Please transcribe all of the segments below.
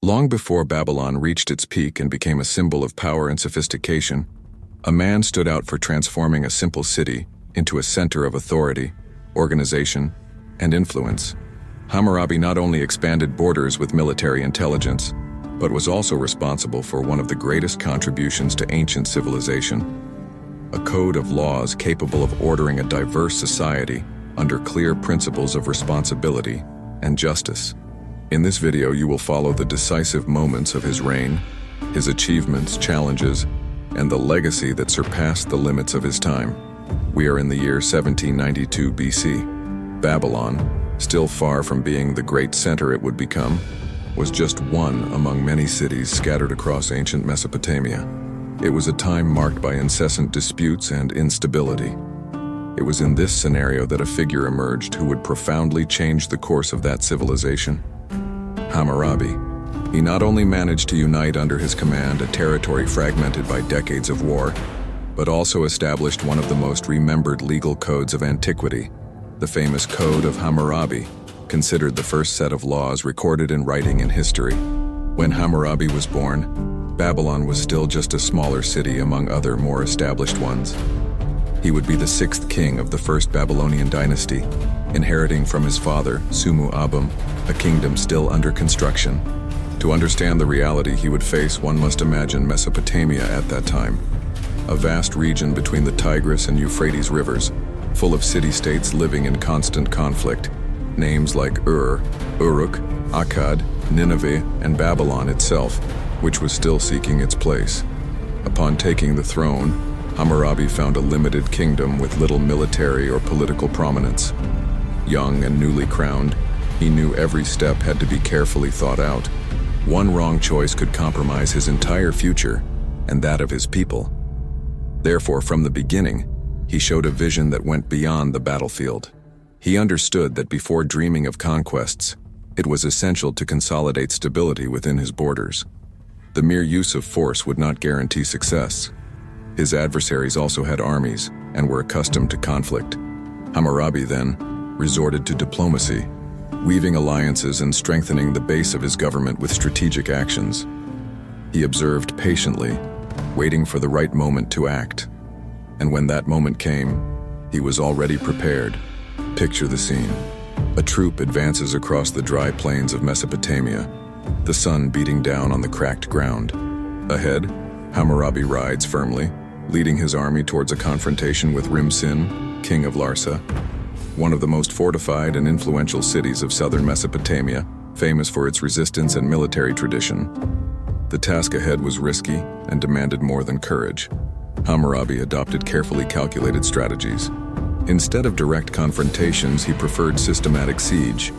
Long before Babylon reached its peak and became a symbol of power and sophistication, a man stood out for transforming a simple city into a center of authority, organization, and influence. Hammurabi not only expanded borders with military intelligence, but was also responsible for one of the greatest contributions to ancient civilization: a code of laws capable of ordering a diverse society under clear principles of responsibility and justice. In this video, you will follow the decisive moments of his reign, his achievements, challenges, and the legacy that surpassed the limits of his time. We are in the year 1792 BC. Babylon, still far from being the great center it would become, was just one among many cities scattered across ancient Mesopotamia. It was a time marked by incessant disputes and instability. It was in this scenario that a figure emerged who would profoundly change the course of that civilization: Hammurabi. He not only managed to unite under his command a territory fragmented by decades of war, but also established one of the most remembered legal codes of antiquity, the famous Code of Hammurabi, considered the first set of laws recorded in writing in history. When Hammurabi was born, Babylon was still just a smaller city among other more established ones. He would be the sixth king of the first Babylonian dynasty, inheriting from his father, Sumu-Abum, a kingdom still under construction. To understand the reality he would face, one must imagine Mesopotamia at that time, a vast region between the Tigris and Euphrates rivers, full of city-states living in constant conflict. Names like Ur, Uruk, Akkad, Nineveh, and Babylon itself, which was still seeking its place. Upon taking the throne, Hammurabi found a limited kingdom with little military or political prominence. Young and newly crowned, he knew every step had to be carefully thought out. One wrong choice could compromise his entire future and that of his people. Therefore, from the beginning, he showed a vision that went beyond the battlefield. He understood that before dreaming of conquests, it was essential to consolidate stability within his borders. The mere use of force would not guarantee success. His adversaries also had armies and were accustomed to conflict. Hammurabi then resorted to diplomacy, weaving alliances and strengthening the base of his government with strategic actions. He observed patiently, waiting for the right moment to act. And when that moment came, he was already prepared. Picture the scene. A troop advances across the dry plains of Mesopotamia, the sun beating down on the cracked ground. Ahead, Hammurabi rides firmly, leading his army towards a confrontation with Rim-Sin, king of Larsa, one of the most fortified and influential cities of southern Mesopotamia, famous for its resistance and military tradition. The task ahead was risky and demanded more than courage. Hammurabi adopted carefully calculated strategies. Instead of direct confrontations, he preferred systematic siege,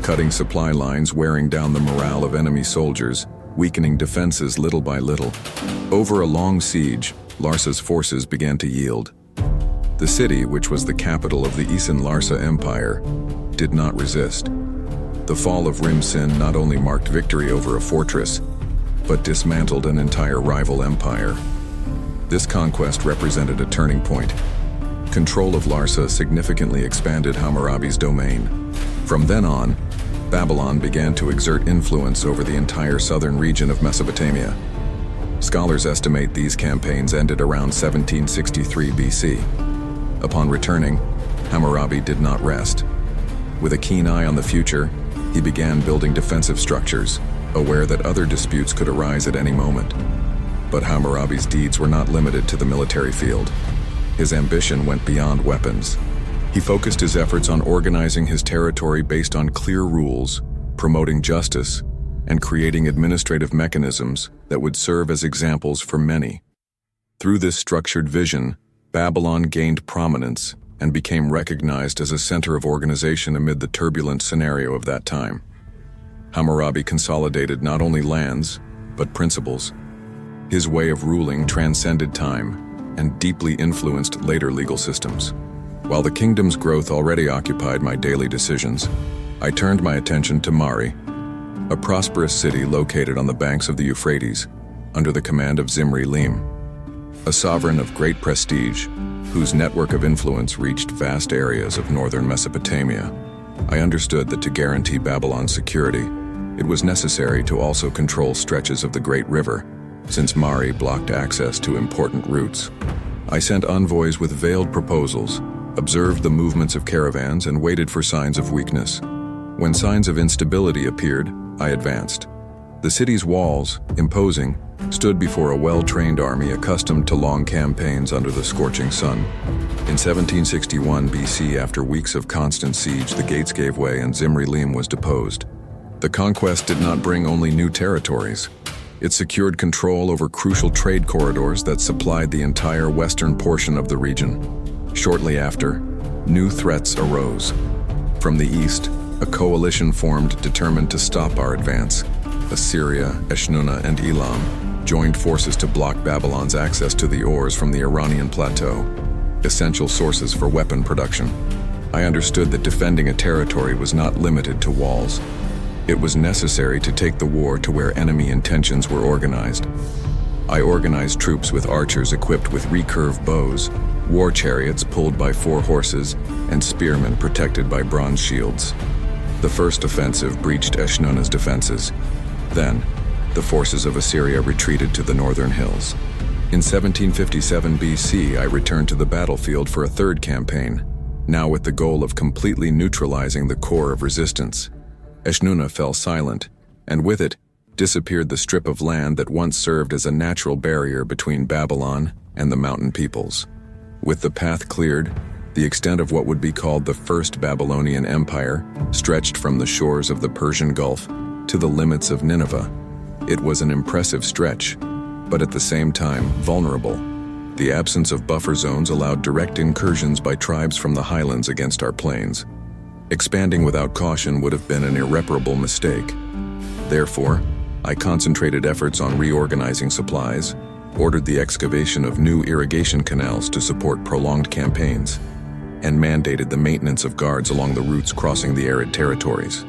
cutting supply lines, wearing down the morale of enemy soldiers, weakening defenses little by little. Over a long siege, Larsa's forces began to yield. The city, which was the capital of the Isin Larsa Empire, did not resist. The fall of Rim-Sin not only marked victory over a fortress, but dismantled an entire rival empire. This conquest represented a turning point. Control of Larsa significantly expanded Hammurabi's domain. From then on, Babylon began to exert influence over the entire southern region of Mesopotamia. Scholars estimate these campaigns ended around 1763 BC. Upon returning, Hammurabi did not rest. With a keen eye on the future, he began building defensive structures, aware that other disputes could arise at any moment. But Hammurabi's deeds were not limited to the military field. His ambition went beyond weapons. He focused his efforts on organizing his territory based on clear rules, promoting justice, and creating administrative mechanisms that would serve as examples for many. Through this structured vision, Babylon gained prominence and became recognized as a center of organization amid the turbulent scenario of that time. Hammurabi consolidated not only lands, but principles. His way of ruling transcended time and deeply influenced later legal systems. While the kingdom's growth already occupied my daily decisions, I turned my attention to Mari, a prosperous city located on the banks of the Euphrates, under the command of Zimri-Lim, a sovereign of great prestige, whose network of influence reached vast areas of northern Mesopotamia. I understood that to guarantee Babylon's security, It was necessary to also control stretches of the Great River, since Mari blocked access to important routes. I sent envoys with veiled proposals, observed the movements of caravans, and waited for signs of weakness. When signs of instability appeared, I advanced. The city's walls, imposing, stood before a well-trained army accustomed to long campaigns under the scorching sun. In 1761 BC, after weeks of constant siege, the gates gave way and Zimri-Lim was deposed. The conquest did not bring only new territories. It secured control over crucial trade corridors that supplied the entire western portion of the region. Shortly after, new threats arose. From the east, a coalition formed determined to stop our advance. Assyria, Eshnunna, and Elam joined forces to block Babylon's access to the ores from the Iranian plateau, essential sources for weapon production. I understood that defending a territory was not limited to walls. It was necessary to take the war to where enemy intentions were organized. I organized troops with archers equipped with recurve bows, war chariots pulled by 4 horses, and spearmen protected by bronze shields. The first offensive breached Eshnunna's defenses. Then, the forces of Assyria retreated to the northern hills. In 1757 BC, I returned to the battlefield for a third campaign, now with the goal of completely neutralizing the core of resistance. Eshnunna fell silent, and with it, disappeared the strip of land that once served as a natural barrier between Babylon and the mountain peoples. With the path cleared, the extent of what would be called the First Babylonian Empire stretched from the shores of the Persian Gulf to the limits of Nineveh. It was an impressive stretch, but at the same time vulnerable. The absence of buffer zones allowed direct incursions by tribes from the highlands against our plains. Expanding without caution would have been an irreparable mistake. Therefore, I concentrated efforts on reorganizing supplies, ordered the excavation of new irrigation canals to support prolonged campaigns, and mandated the maintenance of guards along the routes crossing the arid territories.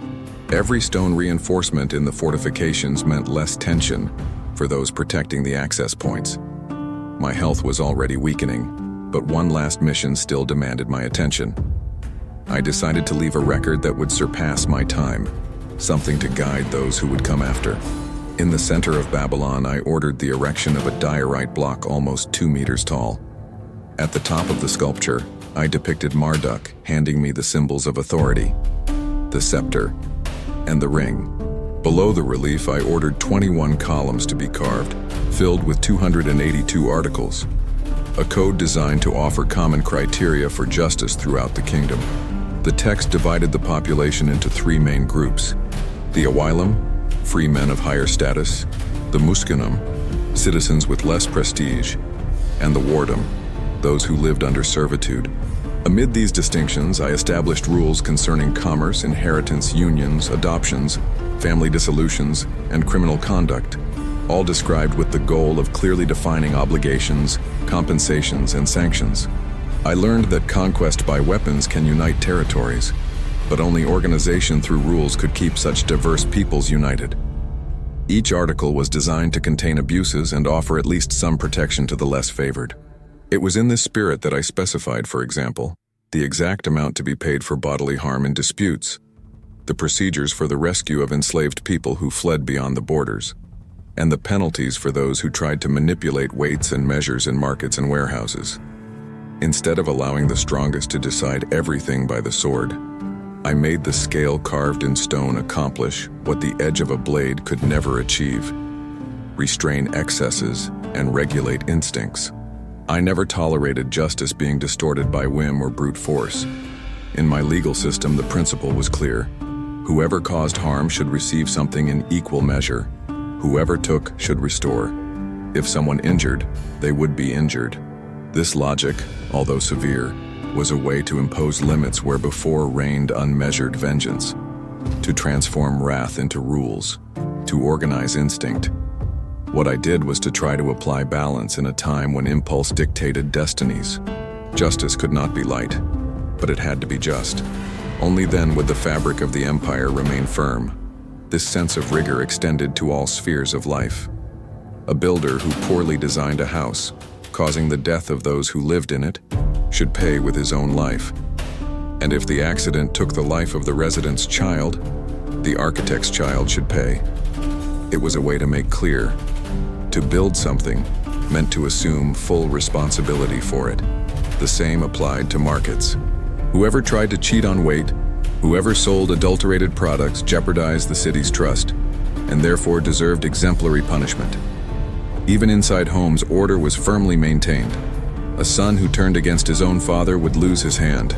Every stone reinforcement in the fortifications meant less tension for those protecting the access points. My health was already weakening, but one last mission still demanded my attention. I decided to leave a record that would surpass my time, something to guide those who would come after. In the center of Babylon, I ordered the erection of a diorite block almost 2 meters tall. At the top of the sculpture, I depicted Marduk handing me the symbols of authority, the scepter, and the ring. Below the relief, I ordered 21 columns to be carved, filled with 282 articles, a code designed to offer common criteria for justice throughout the kingdom. The text divided the population into 3 main groups: the Awilam, free men of higher status; the Muskanum, citizens with less prestige; and the Wardum, those who lived under servitude. Amid these distinctions, I established rules concerning commerce, inheritance, unions, adoptions, family dissolutions, and criminal conduct, all described with the goal of clearly defining obligations, compensations, and sanctions. I learned that conquest by weapons can unite territories, but only organization through rules could keep such diverse peoples united. Each article was designed to contain abuses and offer at least some protection to the less favored. It was in this spirit that I specified, for example, the exact amount to be paid for bodily harm in disputes, the procedures for the rescue of enslaved people who fled beyond the borders, and the penalties for those who tried to manipulate weights and measures in markets and warehouses. Instead of allowing the strongest to decide everything by the sword, I made the scale carved in stone accomplish what the edge of a blade could never achieve: restrain excesses and regulate instincts. I never tolerated justice being distorted by whim or brute force. In my legal system, the principle was clear: whoever caused harm should receive something in equal measure. Whoever took should restore. If someone injured, they would be injured. This logic, although severe, was a way to impose limits where before reigned unmeasured vengeance, to transform wrath into rules, to organize instinct. What I did was to try to apply balance in a time when impulse dictated destinies. Justice could not be light, but it had to be just. Only then would the fabric of the empire remain firm. This sense of rigor extended to all spheres of life. A builder who poorly designed a house, causing the death of those who lived in it, should pay with his own life. And if the accident took the life of the resident's child, the architect's child should pay. It was a way to make clear, to build something meant to assume full responsibility for it. The same applied to markets. Whoever tried to cheat on weight, whoever sold adulterated products jeopardized the city's trust, and therefore deserved exemplary punishment. Even inside homes, order was firmly maintained. A son who turned against his own father would lose his hand.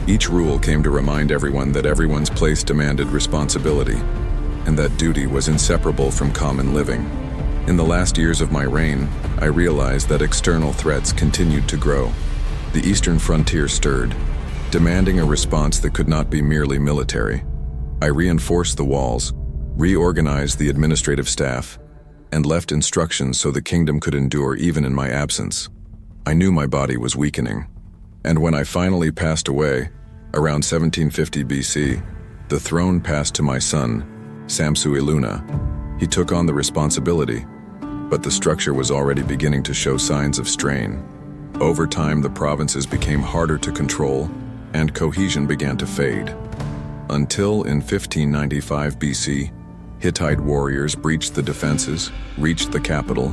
Each rule came to remind everyone that everyone's place demanded responsibility, and that duty was inseparable from common living. In the last years of my reign, I realized that external threats continued to grow. The eastern frontier stirred, demanding a response that could not be merely military. I reinforced the walls, reorganized the administrative staff, and left instructions so the kingdom could endure even in my absence. I knew my body was weakening, and when I finally passed away, around 1750 BC, the throne passed to my son, Samsu-iluna. He took on the responsibility, but the structure was already beginning to show signs of strain. Over time, the provinces became harder to control, and cohesion began to fade. Until in 1595 BC, Hittite warriors breached the defenses, reached the capital,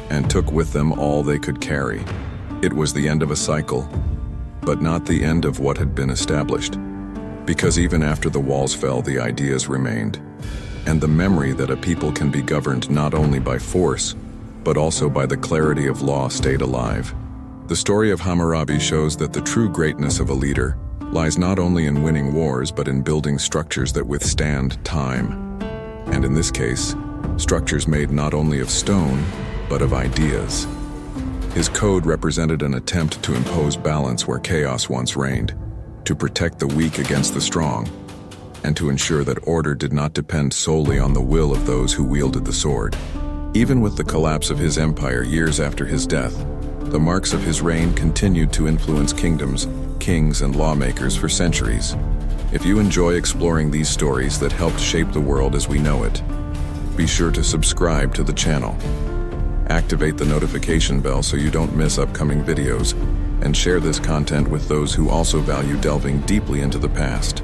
and took with them all they could carry. It was the end of a cycle, but not the end of what had been established. Because even after the walls fell, the ideas remained, and the memory that a people can be governed not only by force, but also by the clarity of law stayed alive. The story of Hammurabi shows that the true greatness of a leader lies not only in winning wars, but in building structures that withstand time. And in this case, structures made not only of stone, but of ideas. His code represented an attempt to impose balance where chaos once reigned, to protect the weak against the strong, and to ensure that order did not depend solely on the will of those who wielded the sword. Even with the collapse of his empire years after his death, the marks of his reign continued to influence kingdoms, kings, and lawmakers for centuries. If you enjoy exploring these stories that helped shape the world as we know it, be sure to subscribe to the channel. Activate the notification bell so you don't miss upcoming videos, and share this content with those who also value delving deeply into the past.